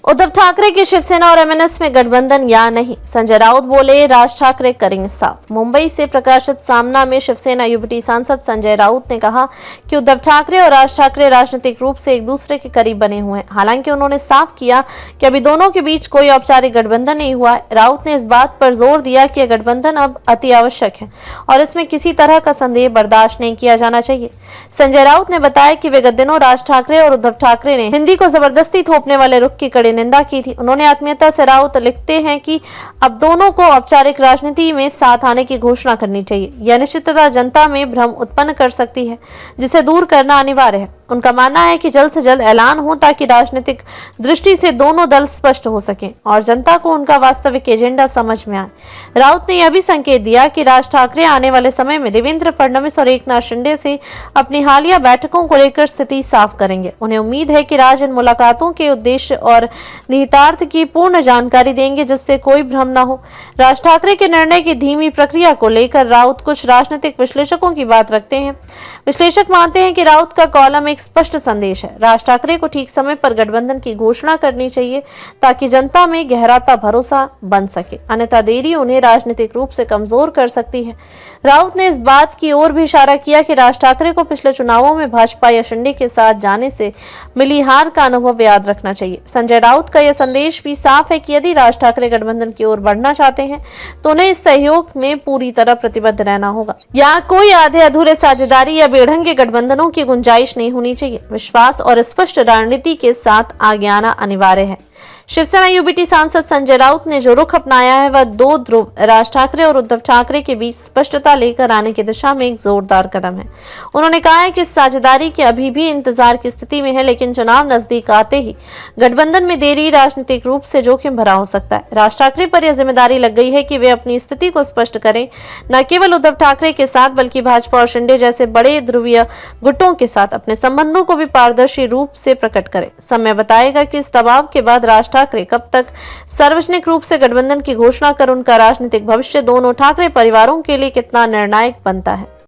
उद्धव ठाकरे की शिवसेना और एमएनएस में गठबंधन या नहीं, संजय राउत बोले राज ठाकरे करेंगे साफ। मुंबई से प्रकाशित सामना में शिवसेना यूबीटी सांसद संजय राउत ने कहा कि उद्धव ठाकरे और राज ठाकरे राजनीतिक रूप से एक दूसरे के करीब बने हुए हैं। हालांकि उन्होंने साफ किया कि अभी दोनों के बीच कोई औपचारिक गठबंधन नहीं हुआ है। राउत ने इस बात पर जोर दिया कि यह गठबंधन अब अति आवश्यक है और इसमें किसी तरह का संदेह बर्दाश्त नहीं किया जाना चाहिए। संजय राउत ने बताया कि विगत दिनों राज ठाकरे और उद्धव ठाकरे ने हिंदी को जबरदस्ती थोपने वाले रुख की कड़ी निंदा की थी। उन्होंने आत्मीयता से राउत लिखते हैं कि अब दोनों को औपचारिक राजनीति में साथ आने की घोषणा करनी चाहिए। यह निश्चितता जनता में भ्रम उत्पन्न कर सकती है, जिसे दूर करना अनिवार्य है। उनका मानना है कि जल्द से जल्द ऐलान हो ताकि राजनीतिक दृष्टि से दोनों दल स्पष्ट हो सकें और जनता को उनका वास्तविक एजेंडा समझ में आए। राउत ने यह भी संकेत दिया कि राज ठाकरे आने वाले समय में देवेंद्र फडणवीस और एकनाथ शिंदे से अपनी हालिया बैठकों को लेकर स्थिति साफ करेंगे। उन्हें उम्मीद है कि राज इन मुलाकातों के उद्देश्य और निहितार्थ की पूर्ण जानकारी देंगे, जिससे कोई भ्रम न हो। राज ठाकरे के निर्णय की धीमी प्रक्रिया को लेकर राउत कुछ राजनीतिक विश्लेषकों की बात रखते हैं। विश्लेषक मानते हैं कि राउत का कॉलम एक स्पष्ट संदेश है। राज ठाकरे को ठीक समय पर गठबंधन की घोषणा करनी चाहिए ताकि जनता में गहराता भरोसा बन सके, अन्यथा देरी उन्हें राजनीतिक रूप से कमजोर कर सकती है। राउत ने इस बात की ओर भी इशारा किया कि राज ठाकरे को पिछले चुनावों में भाजपा या शिंदे के साथ जाने से मिली हार का अनुभव याद रखना चाहिए। संजय राउत का यह संदेश भी साफ है कि यदि राज ठाकरे गठबंधन की ओर बढ़ना चाहते हैं तो उन्हें इस सहयोग में पूरी तरह प्रतिबद्ध रहना होगा। यहाँ कोई आधे अधूरे साझेदारी या बेढंगे गठबंधनों की गुंजाइश नहीं होनी चाहिए। विश्वास और स्पष्ट रणनीति के साथ आगे आना अनिवार्य है। शिवसेना यूबीटी सांसद संजय राउत ने जो रुख अपनाया है वह दो ध्रुव राज ठाकरे और उद्धव ठाकरे के बीच स्पष्टता लेकर आने की दिशा में एक जोरदार कदम है। उन्होंने कहा है कि साझेदारी के अभी भी इंतजार की स्थिति में है, लेकिन चुनाव नजदीक आते ही गठबंधन में देरी राजनीतिक रूप से जोखिम भरा हो सकता है। राज ठाकरे पर यह जिम्मेदारी लग गई है कि वे अपनी स्थिति को स्पष्ट करें, न केवल उद्धव ठाकरे के साथ बल्कि भाजपा और शिंदे जैसे बड़े ध्रुवीय गुटों के साथ अपने संबंधों को भी पारदर्शी रूप से प्रकट करें। समय बताएगा कि इस दबाव के बाद राज ठाकरे कब तक सार्वजनिक रूप से गठबंधन की घोषणा कर उनका राजनीतिक भविष्य दोनों ठाकरे परिवारों के लिए कितना निर्णायक बनता है।